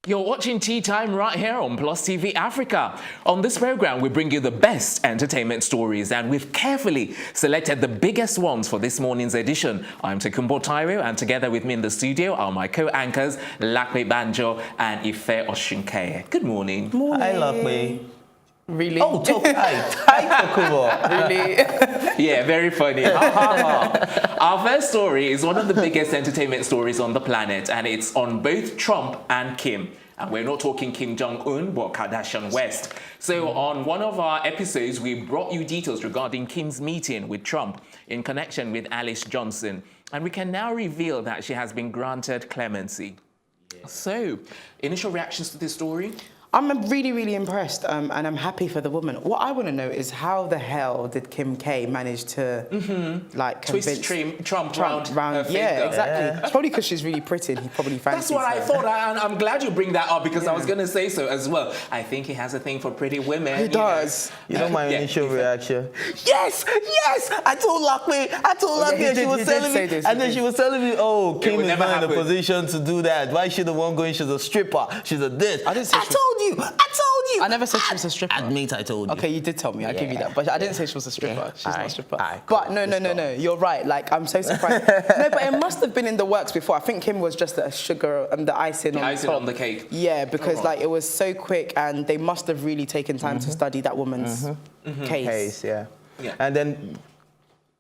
You're watching Tea Time right here on Plus TV Africa. On this program, we bring you the best entertainment stories, and we've carefully selected the biggest ones for this morning's edition. I'm Tokunbo Taiwo, and together with me in the studio are my co-anchors, Lakme Banjo and Ife Oshinkeye. Good morning. Morning. Hi, Lakme. Really? Oh, hi, Tokunbo. Really? Yeah, very funny. Ha, ha, ha. Our first story is one of the biggest entertainment stories on the planet, and it's on both Trump and Kim. And we're not talking Kim Jong-un, but Kardashian West. So on one of our episodes, we brought you details regarding Kim's meeting with Trump in connection with Alice Johnson. And we can now reveal that she has been granted clemency. Yeah. So, initial reactions to this story? I'm really, really impressed, and I'm happy for the woman. What I want to know is how the hell did Kim K manage to like twist Trump around her finger. Yeah, exactly. Yeah. It's probably because she's really pretty and he probably fancies That's what her. I thought, and I'm glad you bring that up because I was going to say so as well. I think he has a thing for pretty women. He does. You know my initial reaction? Yes, yes! I told Lakme, and she was telling me, and then she was telling me, oh, Kim is not in a position to do that. Why is she the one going? She's a stripper. She's a this. I told you. I never said she was a stripper. Admit I told you. Okay, you did tell me. I'll give you that. But I didn't say she was a stripper. She's not a stripper. Cool. But no. You're right. Like, I'm so surprised. No, but it must have been in the works before. I think Kim was just the sugar and the icing on top. On the cake. Yeah, because like it was so quick and they must have really taken time to study that woman's case. Yeah. And then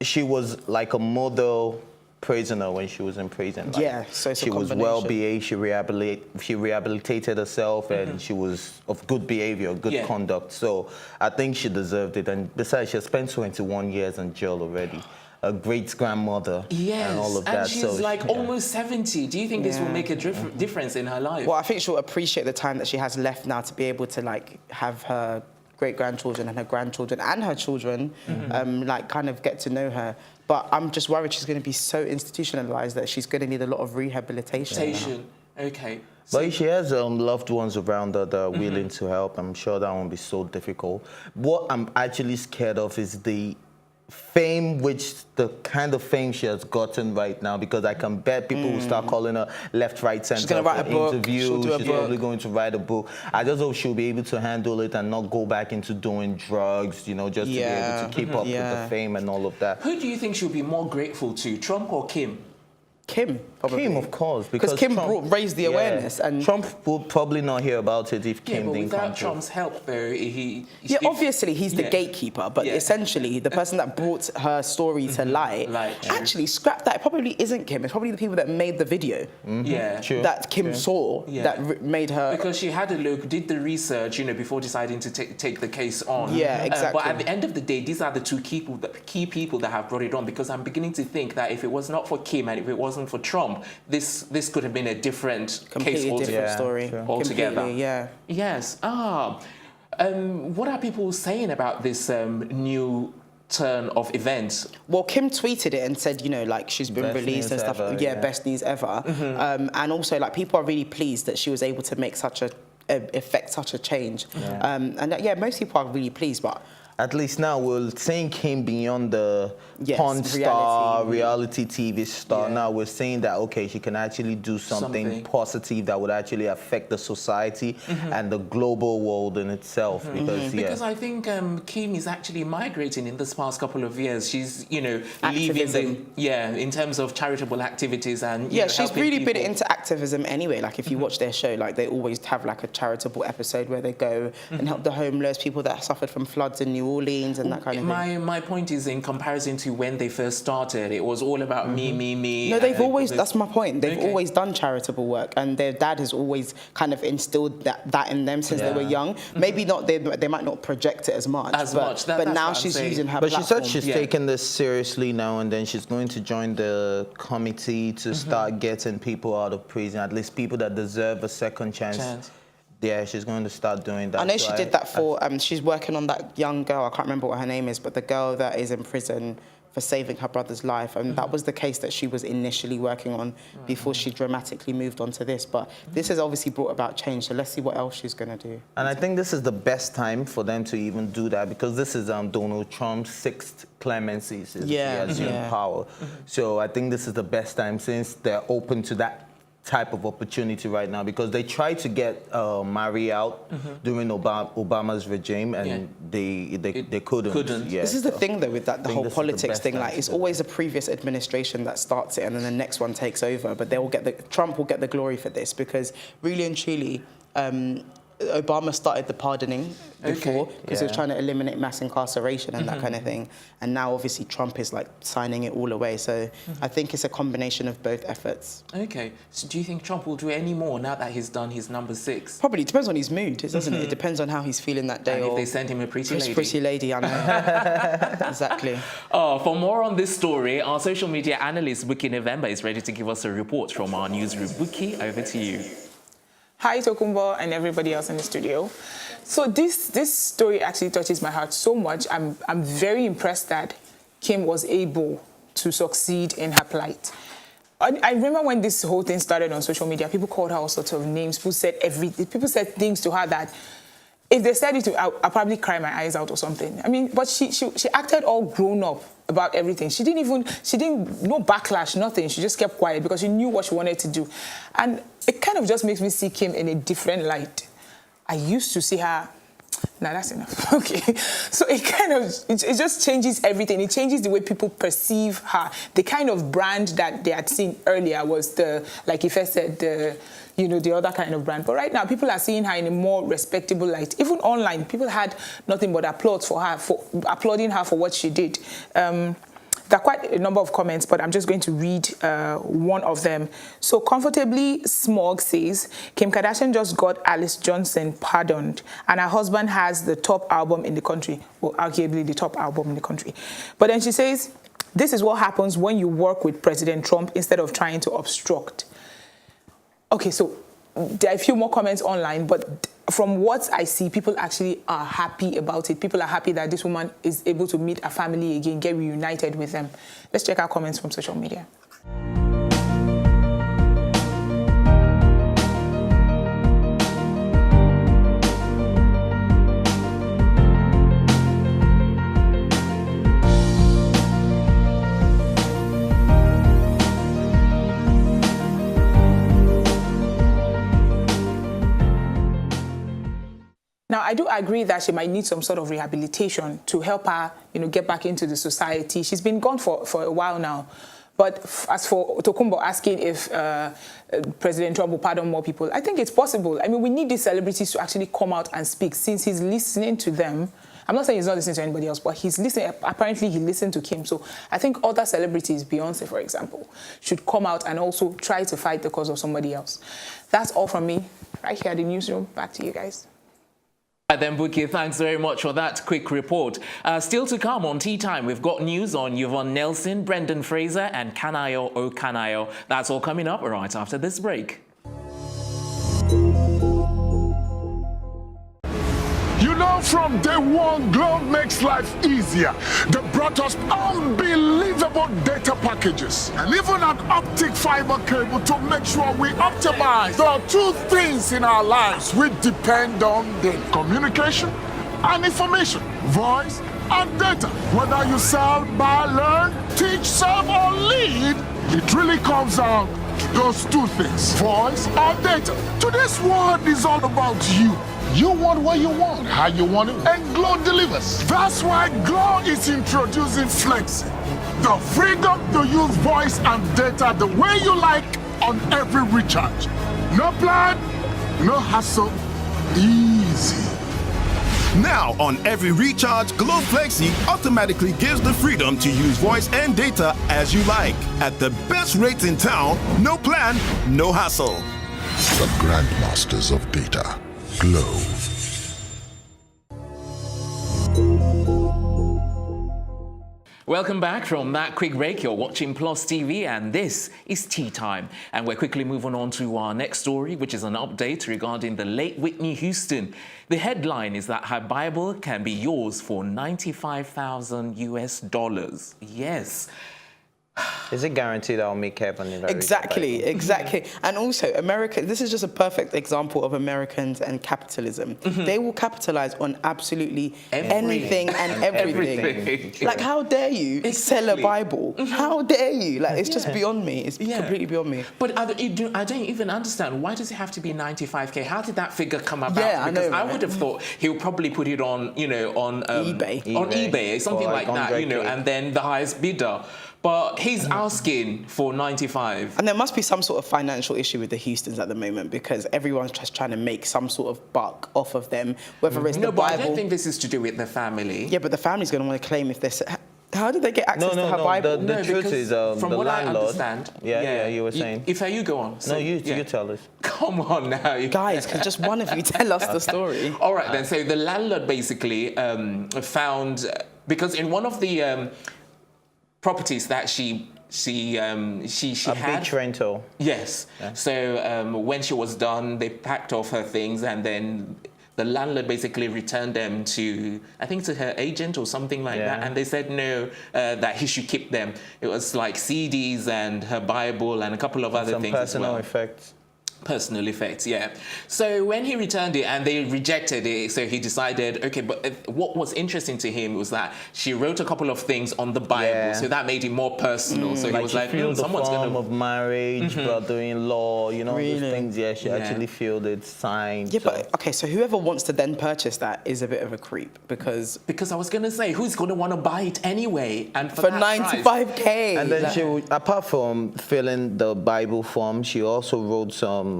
she was like a model prisoner when she was in prison. Like, yeah, so it's she was well behaved. She rehabilitated herself, and she was of good behavior, good conduct. So I think she deserved it. And besides, she has spent 21 years in jail already. A great grandmother, and all of that. And she's like almost 70. Do you think this will make a difference in her life? Well, I think she'll appreciate the time that she has left now to be able to like have her great-grandchildren and her grandchildren and her children like kind of get to know her. But I'm just worried she's going to be so institutionalized that she's going to need a lot of rehabilitation. Okay. But if she has loved ones around her that are willing to help, I'm sure that won't be so difficult. What I'm actually scared of is the fame, the kind of fame she has gotten right now, because I can bet people will start calling her left, right, center. She's going to write a book. She's probably going to write a book. I just hope she'll be able to handle it and not go back into doing drugs, you know, just to be able to keep up with the fame and all of that. Who do you think she'll be more grateful to, Trump or Kim? Kim, probably. Kim, of course, because Kim raised the awareness, and Trump will probably not hear about it if Kim didn't come. Without Trump's help, though, obviously he's the gatekeeper, but essentially the person that brought her story to light, actually scrap that. It probably isn't Kim. It's probably the people that made the video. That Kim saw that made her, because she had a look, did the research, you know, before deciding to take the case on. Yeah, exactly. But at the end of the day, these are the two key people that have brought it on. Because I'm beginning to think that if it was not for Kim and if it wasn't for Trump, this could have been a different case altogether. Different story. Altogether. Yes. What are people saying about this new turn of events? Well, Kim tweeted it and said, you know, like she's been released and stuff. Best news ever. And also, like, people are really pleased that she was able to make such a change. Most people are really pleased, but at least now we're seeing Kim beyond the porn star, reality TV star. Now we're saying that, okay, she can actually do something positive that would actually affect the society and the global world in itself. Because I think Kim is actually migrating in this past couple of years. She's, you know, leaving in terms of charitable activities and she's really been into activism anyway. Like if you watch their show, like they always have like a charitable episode where they go and help the homeless, people that suffered from floods in New Orleans and that kind of thing. My point is, in comparison to when they first started, it was all about me. No, they've always, that's my point, they've always done charitable work, and their dad has always kind of instilled that in them since they were young. Maybe not, they might not project it as much. But now she's using her platform. But she said she's taking this seriously now, and then she's going to join the committee to start getting people out of prison, at least people that deserve a second chance. Yeah, she's going to start doing that. I know she did that for, she's working on that young girl, I can't remember what her name is, but the girl that is in prison for saving her brother's life. And that was the case that she was initially working on before she dramatically moved on to this. But this has obviously brought about change, so let's see what else she's going to do. And I think this is the best time for them to even do that, because this is Donald Trump's 6th clemency since he has in power. So I think this is the best time, since they're open to that type of opportunity right now because they tried to get Mary out during Obama's regime and they couldn't. Yeah, this is the thing though with that the whole politics thing. Like it's always a previous administration that starts it and then the next one takes over. But they will get Trump will get the glory for this because really and truly. Obama started the pardoning before because he was trying to eliminate mass incarceration and that kind of thing. And now obviously Trump is like signing it all away. So I think it's a combination of both efforts. Okay. So do you think Trump will do any more now that he's done his number 6? Probably. It depends on his mood, doesn't it? It depends on how he's feeling that day. And if they send him a pretty lady. Pretty lady, I know. Exactly. For more on this story, our social media analyst, Wiki November, is ready to give us a report from our newsroom. Wiki, over to you. Hi, Tokumbo, and everybody else in the studio. So this story actually touches my heart so much. I'm very impressed that Kim was able to succeed in her plight. I remember when this whole thing started on social media, people called her all sorts of names. People said things to her that if they said it to her, I'll probably cry my eyes out or something. I mean, but she acted all grown up about everything. She didn't no backlash, nothing. She just kept quiet because she knew what she wanted to do. And it kind of just makes me see Kim in a different light. I used to see her, nah, that's enough. Okay. So it just changes everything. It changes the way people perceive her. The kind of brand that they had seen earlier was like Ife said, the other kind of brand. But right now, people are seeing her in a more respectable light. Even online, people had nothing but applause for her, applauding her for what she did. There are quite a number of comments, but I'm just going to read one of them. So Comfortably Smog says, Kim Kardashian just got Alice Johnson pardoned, and her husband has the top album in the country, well, arguably the top album in the country. But then she says, this is what happens when you work with President Trump instead of trying to obstruct. Okay, so there are a few more comments online, but from what I see, people actually are happy about it. People are happy that this woman is able to meet her family again, get reunited with them. Let's check our comments from social media. Now, I do agree that she might need some sort of rehabilitation to help her, get back into the society. She's been gone for a while now. But as for Tokumbo asking if President Trump will pardon more people, I think it's possible. I mean, we need these celebrities to actually come out and speak since he's listening to them. I'm not saying he's not listening to anybody else, but he's listening. Apparently, he listened to Kim. So I think other celebrities, Beyonce, for example, should come out and also try to fight the cause of somebody else. That's all from me right here at the newsroom. Back to you guys. Then, Buki, thanks very much for that quick report. Still to come on Tea Time, we've got news on Yvonne Nelson, Brendan Fraser, and Kanayo Okanayo. That's all coming up right after this break. You know, from day one, Glow makes life easier. They brought us unbelievable data packages and even an optic fiber cable to make sure we optimize. There are two things in our lives we depend on: the communication and information, voice and data. Whether you sell, buy, learn, teach, serve, or lead, it really comes down to those two things: voice or data. Today's world is all about you. You want what you want, how you want it, and Glow delivers. That's why Glow is introducing Flexi, the freedom to use voice and data the way you like on every recharge. No plan, no hassle, easy. Now, on every recharge, Glow Flexi automatically gives the freedom to use voice and data as you like. At the best rates in town, no plan, no hassle. The grandmasters of data. Glow. Welcome back from that quick break. You're watching Plus TV and this is Tea Time. And we're quickly moving on to our next story, which is an update regarding the late Whitney Houston. The headline is that her Bible can be yours for $95,000 US. Yes. Is it guaranteed I'll make heaven in that Exactly, exactly. And also, America, this is just a perfect example of Americans and capitalism. They will capitalize on absolutely anything and everything. Like, how dare you sell a Bible? How dare you? Like, it's just beyond me. It's completely beyond me. But I don't even understand. Why does it have to be 95K? How did that figure come about? Yeah, I know, because I right? would have thought he'll probably put it on, on eBay. on eBay, something Or like like that, 100K. and then the highest bidder. But he's asking for 95. And there must be some sort of financial issue with the Houstons at the moment because everyone's just trying to make some sort of buck off of them, whether it's No, the but Bible. I don't think this is to do with the family. Yeah, but the family's going to want to claim if they're... How did they get access to her Bible? The truth because is, from the what I landlord. understand, Yeah, you were saying. If you go on. No, you tell us. Come on now. Guys, can just one of you tell us the story? All right, then. So the landlord basically found, because in one of the properties that she A had beach rental. Yes. Yeah. So when she was done, they packed off her things, and then the landlord basically returned them to, I think, to her agent or something like that, and they said no, that he should keep them. It was like CDs and her Bible and a couple of other things as well. Some personal effects. Personal effects, yeah. So when he returned it and they rejected it, so he decided, okay, but what was interesting to him was that she wrote a couple of things on the Bible, so that made it more personal. So he was like, filled the someone's form going to... of marriage, brother-in-law, those Really? things. Yeah, she actually filled it, signed. Yeah, so. but okay, so whoever wants to then purchase that is a bit of a creep because Because I was going to say, who's going to want to buy it anyway? And for that price? 95K. And then she, apart from filling the Bible form, she also wrote some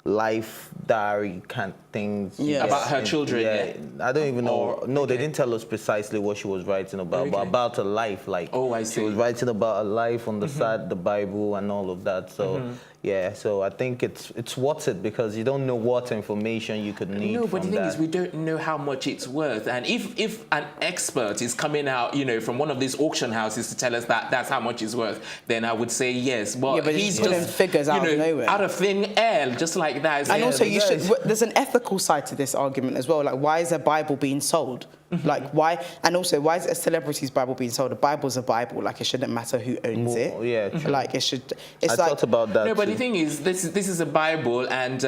life diary kind of things. Yes. About her children, yeah. I don't even know. Or- No, they okay. didn't tell us precisely what she was writing about, but Okay. about her life. Like, Oh, I she see. was writing about her life on the side, the Bible and all of that. So, yeah, so I think it's worth it because you don't know what information you could need No, but the from thing that. is, we don't know how much it's worth. And if an expert is coming out, from one of these auction houses to tell us that that's how much it's worth, then I would say yes. But Yeah, but he's he's pulling just figures out of nowhere. out of thin air, just like that. And also, you should- there's an ethical side to this argument as well. Like, why is a Bible being sold? Like, why? And also, why is a celebrity's Bible being sold? A Bible's a Bible. Like, it shouldn't matter who owns it. Yeah, true. Like, it should. I It's like thought about that No, but too. the thing is, this is a Bible, and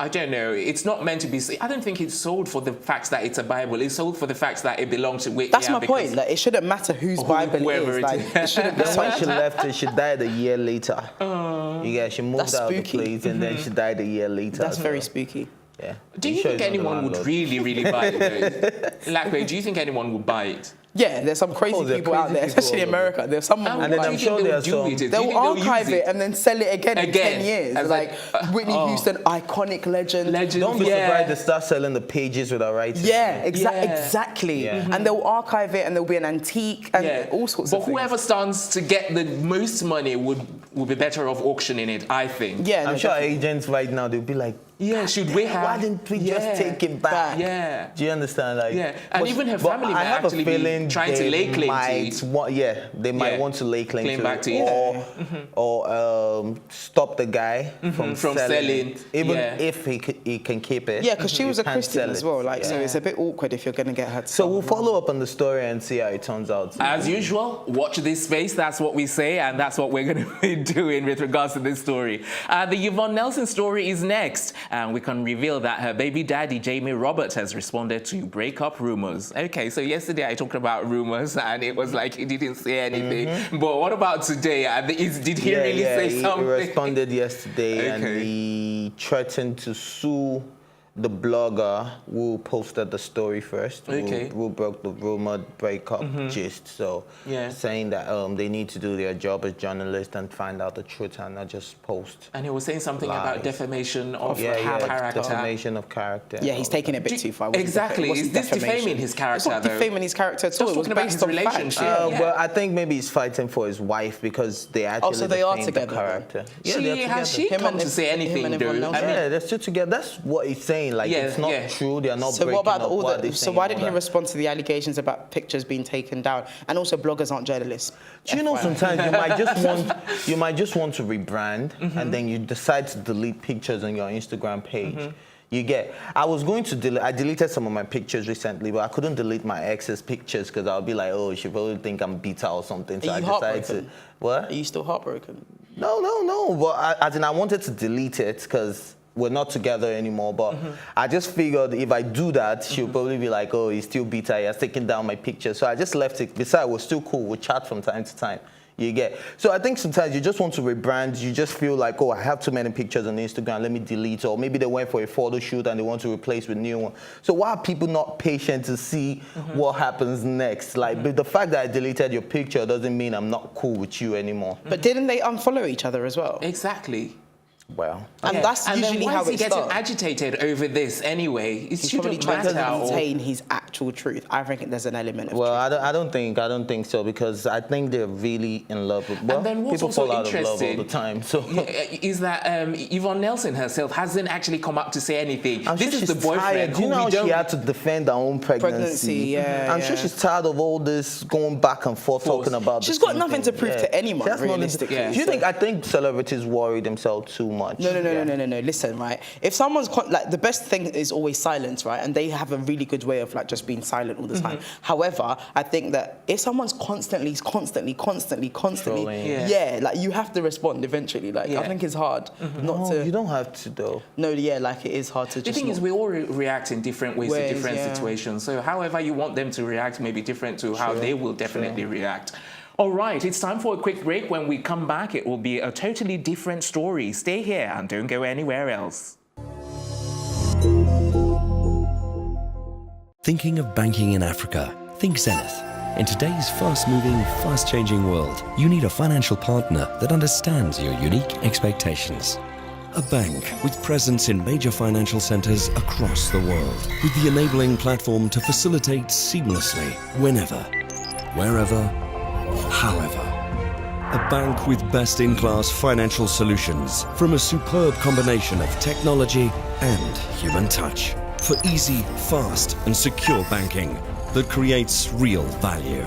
I don't know. It's not meant to be. I don't think it's sold for the fact that it's a Bible. It's sold for the fact that it belongs to Whitney. that's my point. Like, it shouldn't matter whose Bible it whoever is. it Like, is. it shouldn't be Then when sold. she left it, she died a year later. Yeah, she moved That's out of the spooky. place and then she died a year later. That's very so, spooky. Yeah. Do you I'm sure think it's not the anyone would landlord. really buy it? Lakwe, do you think anyone would buy it? Yeah, there's some crazy there are people out crazy there, people especially in all over. America. There's someone who And then buy I'm it. sure there are some- They'll archive it and then sell it again in 10 years. As Like, Whitney Houston, iconic legend. Don't be surprised they start selling the pages with her writing. Yeah, Yeah. exactly. Yeah. And they'll archive it and there'll be an antique and all sorts but of things. whoever stands to get the most money would be better off auctioning it, I think. Yeah, I'm no, sure definitely. agents right now, they'll be like, Yeah, should we have? why didn't we just take it back? Yeah. Do you understand? Like, Yeah, and even her family I might have actually a be feeling trying to they lay claim to might it. they might Yeah. want to lay claim Claim to back it, to it. or stop the guy from selling it, even if he can keep it. Yeah, because she he was a can't Christian sell as it. well. Like, Yeah. so it's a bit awkward if you're going to get her to So sell we'll them. follow up on the story and see how it turns out. As usual, watch this space. That's what we say, and that's what we're going to be doing with regards to this story. The Yvonne Nelson story is next, and we can reveal that her baby daddy, Jamie Roberts, has responded to breakup rumors. Okay, so yesterday I talked about rumors, and it was like he didn't say anything. But what about today? Did he really say something? He responded yesterday and Okay. he threatened to sue the blogger who posted the story first, Okay. who broke the rumored breakup gist. So Yeah. saying that they need to do their job as journalists and find out the truth and not just post. And he was saying something about Lies. defamation of Yeah, character. defamation of character. Yeah, he's taking it a bit too far. It wasn't Exactly. it wasn't Is this defamation. defaming his It's character, not though? defaming his character at all. It was talking about based his on relationship. facts. Well, I think maybe he's fighting for his wife because they actually so they are defamed together the then? character. Has she Him come and to say him anything, and though? everyone else. I mean, Yeah, they're still together. That's what he's saying. Like, Yeah, it's not yeah. true. They're not So breaking what about up all what they're the? So saying, why all didn't he that. respond to the allegations about pictures being taken down? And also, bloggers aren't journalists. Do you know FYI. sometimes you might just want to rebrand and then you decide to delete pictures on your Instagram page. You get. I was going to delete. I deleted some of my pictures recently, but I couldn't delete my ex's pictures because I'll be like, oh, she probably think I'm bitter or something. So Are I you decided to. heartbroken? What? Are you still heartbroken? No. But I wanted to delete it because we're not together anymore. But I just figured if I do that, she'll probably be like, oh, he's still bitter. He has taken down my pictures. So I just left it. Besides, we're still cool. We chat from time to time. You get. So I think sometimes you just want to rebrand. You just feel like, oh, I have too many pictures on Instagram. Let me delete. Or maybe they went for a photo shoot and they want to replace with new one. So why are people not patient to see what happens next? Like, but the fact that I deleted your picture doesn't mean I'm not cool with you anymore. But didn't they unfollow each other as well? Exactly. Well. And that's and usually then why how is he it getting starts. agitated over this anyway? It He's probably shouldn't trying to matter. maintain his actual truth. I reckon there's an element of Well, truth. I don't think so because I think they're really in love with. Well, And then what's people also fall out of love all interesting the time. So is that Yvonne Nelson herself hasn't actually come up to say anything. I'm This sure is the she's boyfriend tired. Do who you know we how don't. she had to defend her own pregnancy? Yeah, I'm sure she's tired of all this going back and forth talking about. She's the got same nothing thing. to prove to anyone, She has nothing to- realistically. Yeah. Do you think? I think celebrities worry themselves too much. No. Listen, right? If someone's like, the best thing is always silence, right? And they have a really good way of like just being silent all the time. However, I think that if someone's constantly, Trolling. yeah, like you have to respond eventually. Like I think it's hard not No, to. you don't have to though. No, yeah, like it is hard to The just. thing is, we all react in different ways to Ways, different yeah. situations. So however you want them to react may be different to how they will definitely react. All right, it's time for a quick break. When we come back, it will be a totally different story. Stay here and don't go anywhere else. Thinking of banking in Africa? Think Zenith. In today's fast-moving, fast-changing world, you need a financial partner that understands your unique expectations. A bank with presence in major financial centers across the world, with the enabling platform to facilitate seamlessly, whenever, wherever, however. A bank with best-in-class financial solutions from a superb combination of technology and human touch for easy, fast, and secure banking that creates real value.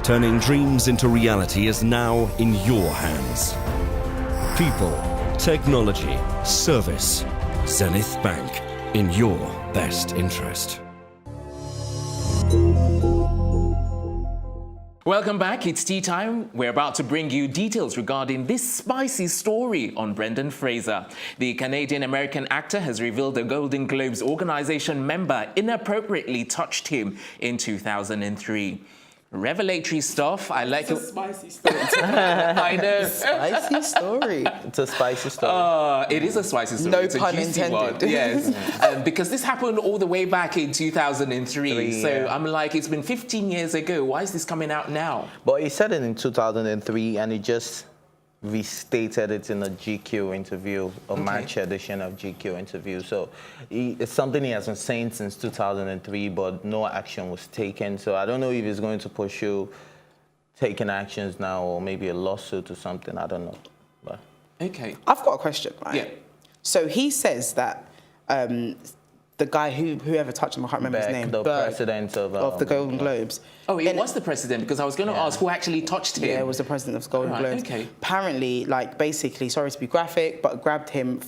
Turning dreams into reality is now in your hands. People, technology, service. Zenith Bank, in your best interest. Welcome back. It's tea time. We're about to bring you details regarding this spicy story on Brendan Fraser. The Canadian-American actor has revealed a Golden Globes organization member inappropriately touched him in 2003. Revelatory stuff. I like it. Spicy story. I know. Spicy story. It's a spicy story. It is a spicy story. No It's a pun juicy intended. one. Yes. Because this happened all the way back in 2003. So I'm like, it's been 15 years ago. Why is this coming out now? But he said it in 2003, and he just restated it in a GQ interview, a March edition of GQ interview. So it's something he has been saying since 2003, but no action was taken. So I don't know if he's going to pursue taking actions now or maybe a lawsuit or something. I don't know. But Okay. I've got a question, right? Yeah. So he says that the guy whoever touched him, I can't remember his name. the Berg, president of the Golden Globes. Oh, it And- was the president, because I was going to ask who actually touched him. Yeah, it was the president of the Golden Right, Globes. okay. Apparently, like, basically, sorry to be graphic, but grabbed him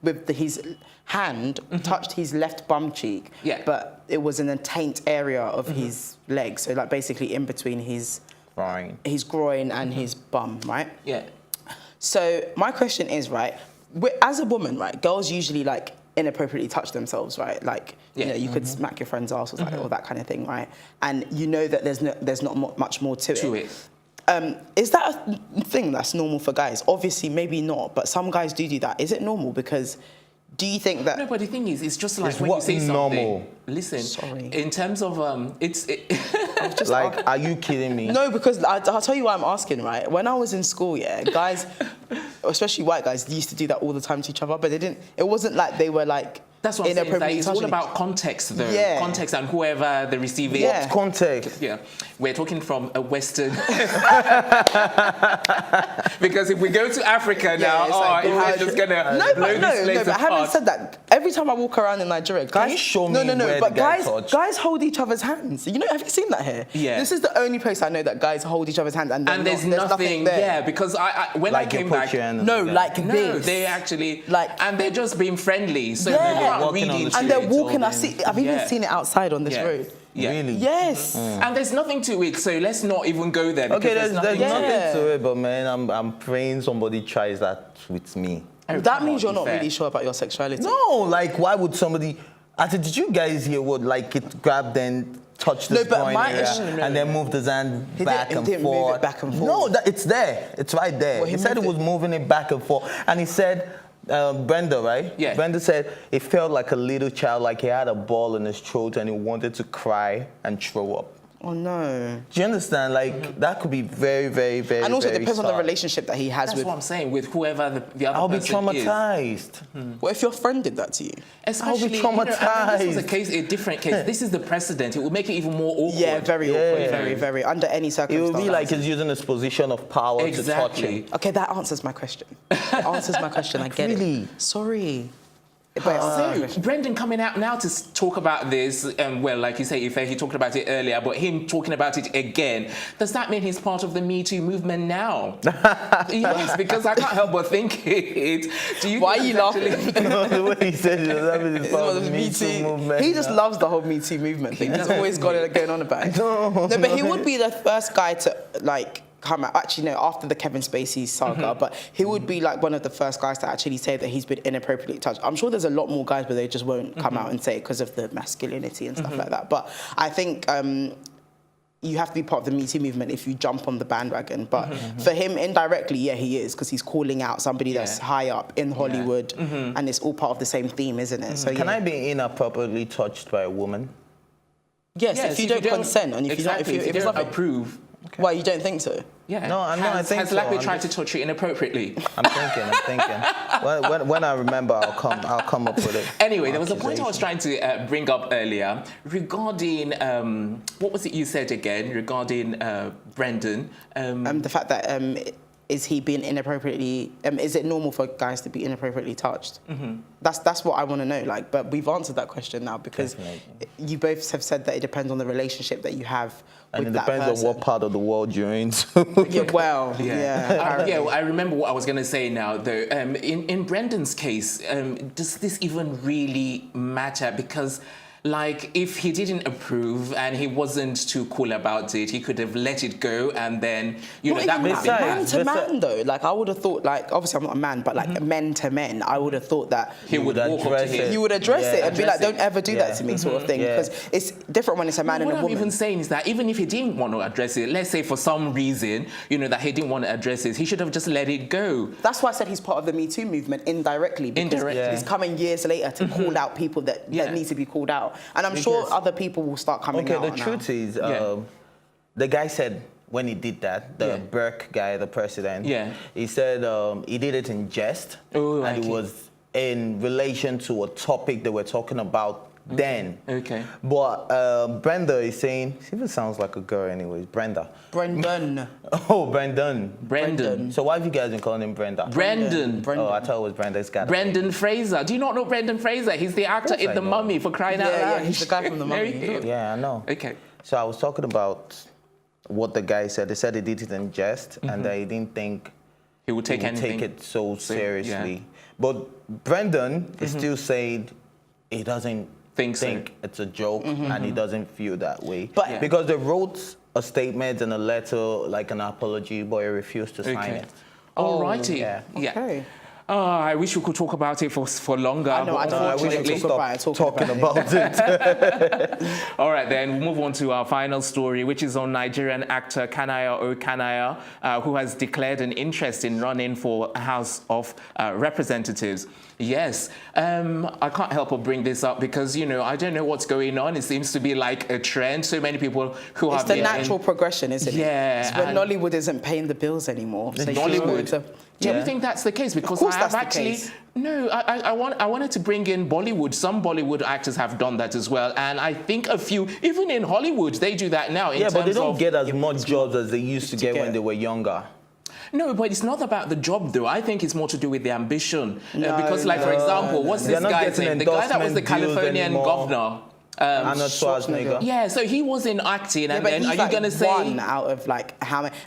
with his hand, touched his left bum cheek. Yeah. But it was in a taint area of his leg, so like basically in between his groin and his bum, right? Yeah. So my question is, right, as a woman, right, girls usually like inappropriately touch themselves, right? Like, you know, you could smack your friend's ass or that kind of thing, right? And you know that there's not much more to it. Is that a thing that's normal for guys? Obviously, maybe not, but some guys do that. Is it normal? Because do you think that... No, but the thing is, it's just like It's when you what say something. normal? Listen, Sorry. in terms of Just like, are you kidding me? No, because I'll tell you why I'm asking, right? When I was in school, yeah, guys, especially white guys, used to do that all the time to each other, but it wasn't like they were like that's what I'm saying. That inappropriately it's all touching. about context, though. Yeah. Context and whoever the receiver Yeah. is. Context. Yeah, we're talking from a Western. Because if we go to Africa now, it's like, we're just gonna blow this place but having apart. said that, every time I walk around in Nigeria, guys, you show no, me where but the guy touched? guys hold each other's hands. You know, have you seen that here? Yeah. This is the only place I know that guys hold each other's hands, and there's nothing there. Yeah, because when Like I came you put back, your hand on No, the guy. like no, this. they actually Like- and they're just being friendly. So Yeah. they're not start walking on reading the to And they're it, walking. or I've even seen it outside on this Yeah. road. Yeah. Really? Yes. And there's nothing to it, so let's not even go there. Okay, because there's nothing Yeah. to it, but man, I'm praying somebody tries that with me. Oh, That come means on, you're not be fair. really sure about your sexuality. No, like why would somebody? I said, did you guys hear what? Like it grabbed and touched No, the but groin my area issue- and then moved his hand back he and didn't move it forth. back and No, forth. it's there. It's right there. Well, he he said he moved was it. moving it back and forth, and he said. Brenda, right? Yeah. Brenda said it felt like a little child, like he had a ball in his throat and he wanted to cry and throw up. Oh no. Do you understand? Like that could be very, very, very. And also it very depends on the sad. relationship that he has That's with. what I'm saying, with whoever the other I'll be person is. traumatized. What if your friend did that to you? Especially, I'll be this was traumatized. a different case. This is the precedent. It would make it even more awkward. Yeah, very awkward. Yeah. Very, very. Under any It circumstances. would be like he's using his position of power to touch Exactly. him. Okay, that answers my question. That answers my question. I get Really? it. Sorry. But So, Brendan coming out now to talk about this, well, like you say, Ife, he talked about it earlier, but him talking about it again, does that mean he's part of the Me Too movement now? Yes, because I can't help but think it. Do you why are think you that's laughing? No, the way he said it, that means it's part of the Me Too movement. He just loves the whole Me Too movement thing. He's always got it going on about it. No, but he would be the first guy to like come out. Actually, no, after the Kevin Spacey saga, but he would be like one of the first guys to actually say that he's been inappropriately touched. I'm sure there's a lot more guys, but they just won't come out and say it because of the masculinity and stuff like that. But I think you have to be part of the Me Too movement if you jump on the bandwagon. But for him, indirectly, yeah, he is, because he's calling out somebody that's high up in Hollywood, and it's all part of the same theme, isn't it? So Can I be inappropriately touched by a woman? Yes, if you don't consent and if exactly, you don't, if you it's don't nothing. approve. Why, you don't think so? Yeah. No, I think Has so. Lappy I'm tried just- to touch you inappropriately? I'm thinking. When I remember, I'll come up with it. Anyway, there was a point I was trying to bring up earlier regarding, what was it you said again, regarding Brendan? The fact that is he being inappropriately? Is it normal for guys to be inappropriately touched? That's what I want to know. Like, but we've answered that question now because Definitely. you both have said that it depends on the relationship that you have And with it that depends person. on what part of the world you're into. Yeah, well, yeah. Yeah, I remember what I was going to say now, though. In Brendan's case, does this even really matter? Because, like, if he didn't approve and he wasn't too cool about it, he could have let it go and then, you know, that would have been man bad. to man though. Like, I would have thought, like, obviously I'm not a man, but like men to men, I would have thought that He would walk up to address him. it. you would address it and be address like, don't ever do that Yeah. to me, sort of thing. Yeah. Because it's different when it's a man and What a I'm woman. even saying is that even if he didn't want to address it, let's say for some reason, you know, that he didn't want to address it, he should have just let it go. That's why I said he's part of the Me Too movement indirectly. Because Indirectly. Yeah. he's coming years later to call out people that need to be called out. And I'm sure Because- other people will start coming Okay, out the now. truth is, Yeah. the guy said when he did that, the Yeah. Burke guy, the president, Yeah. he said he did it in jest, Oh, and it okay. was in relation to a topic they were talking about then. Okay. But Brenda is saying, she even sounds like a girl anyways, Brenda. Brendan. Oh, Brendan. Brendan. So why have you guys been calling him Brenda? Brendan. Oh, I thought it was Brenda. It's got Brendan Fraser. Do you not know Brendan Fraser? He's the actor course in I The know. Mummy, for crying out Yeah, yeah, loud. he's the guy from The Mummy. Know him. Yeah, I know. Okay. So I was talking about what the guy said. They said he did it in jest, and that he didn't think He would take he would anything. take it so seriously. yeah. But Brendan is still saying he doesn't Think so. it's a joke, and he doesn't feel that way. But- Yeah. because they wrote a statement and a letter, like an apology, but he refused to sign Okay. it. Alrighty. yeah. Okay. I wish we could talk about it for longer. I know, but I wish we could unfortunately- talk about it, All right, then we'll move on to our final story, which is on Nigerian actor Kanaya Kanaya, who has declared an interest in running for House of Representatives. Yes, I can't help but bring this up because, you know, I don't know what's going on. It seems to be like a trend. So many people who It's have the been natural progression, isn't it? Yeah, It's when and- Nollywood isn't paying the bills anymore. So you Nollywood. go to- Do you Yeah. think that's the case? Because course I have that's the actually case. no. I wanted to bring in Bollywood. Some Bollywood actors have done that as well, and I think a few, even in Hollywood, they do that now. In Yeah, but they terms don't of, get as much jobs as they used to get when get. they were younger. No, but it's not about the job, though. I think it's more to do with the ambition. No, because, like, for example, what's They're this not guy's getting name? The guy that was the endorsement deals Californian anymore. governor. Arnold Schwarzenegger. Yeah, so he was in acting, Yeah, and but then he's are you like going to say... one out of like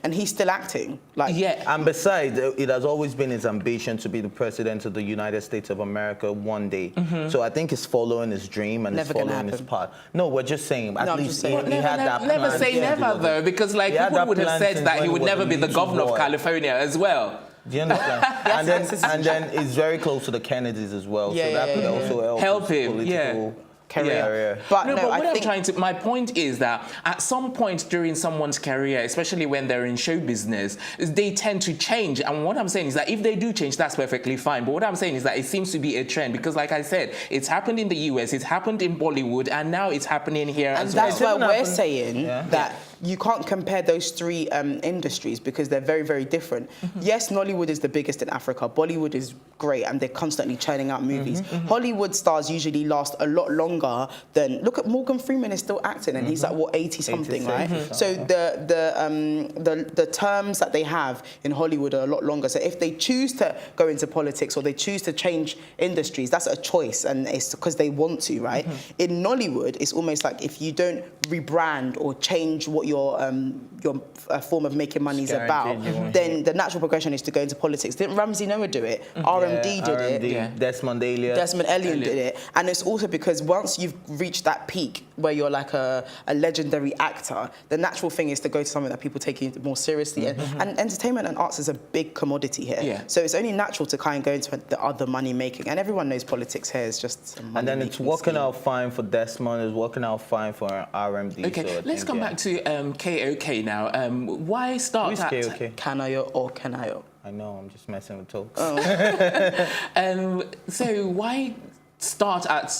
and he's still acting. Like, Yeah. And besides, it has always been his ambition to be the president of the United States of America one day. So I think he's following his dream and Never he's gonna following his happen. path. No, we're just saying, at No, I'm least just saying. he had that plan. Never say never, though, because like He had people that would have plan said since that he when would he was never a be the little governor of boy. California as well. Do you understand? and then he's very close to the Kennedys as well, Yeah, so that yeah, could yeah. also Help his him, political career. But no, no, but I what I'm think trying to, my point is that at some point during someone's career, especially when they're in show business, they tend to change. And what I'm saying is that if they do change, that's perfectly fine. But what I'm saying is that it seems to be a trend because, like I said, it's happened in the US, it's happened in Bollywood, and now it's happening here and as well. that's why Even we're happened- saying Yeah. that you can't compare those three industries because they're very, very different. Yes, Nollywood is the biggest in Africa. Bollywood is great and they're constantly churning out movies. Hollywood stars usually last a lot longer than... Look at Morgan Freeman is still acting and he's like, what, 80-something, right? So the terms that they have in Hollywood are a lot longer. So if they choose to go into politics or they choose to change industries, that's a choice and it's because they want to, right? In Nollywood, it's almost like if you don't rebrand or change what your form of making money is about, then the natural progression is to go into politics. Didn't Ramsey Noah do it? RMD did it. Yeah. Desmond Elliott. Desmond Elliott did it. And it's also because once you've reached that peak where you're like a legendary actor, the natural thing is to go to something that people take you more seriously. And entertainment and arts is a big commodity here. Yeah. So it's only natural to kind of go into the other money making. And everyone knows politics here is just a And then it's money-making working scheme. out fine for Desmond, it's working out fine for RMD. Okay, so I let's think, come yeah. back to KOK now. Why start Who's at... KOK? Kanayo or Kanayo? I know, I'm just messing with talks. So why start at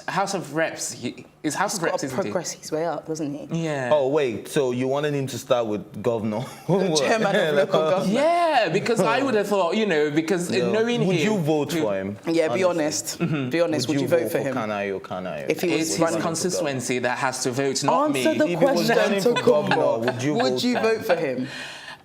House of Reps? Is House of He's got Reps, to isn't it? progress his way up, doesn't he? Yeah. Oh, wait, so you wanted him to start with governor? Chairman of local government. Yeah, because I would have thought, because knowing Would him... you vote for him? Yeah, be honestly? honest. Be honest, would you vote for him? Kanayo? If he was It's his running constituency that has to vote, not Answer me. the If he was question, running for governor, Tokumbo. Would you vote for him?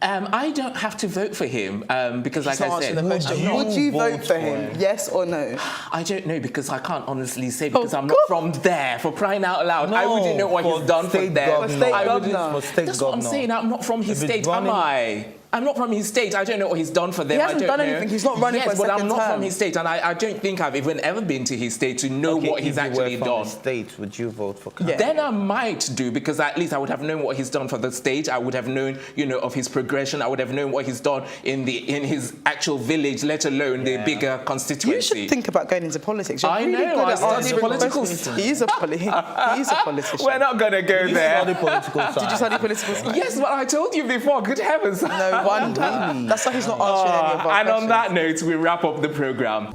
I don't have to vote for him because, like He's not I answering said, the question. you Would you vote vote for for him? him? Yes or no? I don't know because I can't honestly say because I'm not God. from there. For crying out loud, I No, wouldn't know what for he's done for state them. governor. For state I wouldn't- governor. For state That's what I'm governor. saying. I'm not from his If it's state, am running- I? I'm not from his state. I don't know what he's done for them. He hasn't I don't done know. anything. He's not running yes, for a but I'm second not term. from his state, and I don't think I've even ever been to his state to know Okay, what he's if you actually were from done. the States, would you vote for Kanayo? Yeah. Then I might do because at least I would have known what he's done for the state. I would have known, of his progression. I would have known what he's done in his actual village, let alone the bigger You constituency. should think about going into politics. You're I really know, good I at studied answering political questions. science. He is a politician. We're not gonna go You there. study political science. Did you study political science? Yes, but I told you before. Good heavens. No wonder. That's why he's not answering any of our And on questions. that note, we wrap up the program.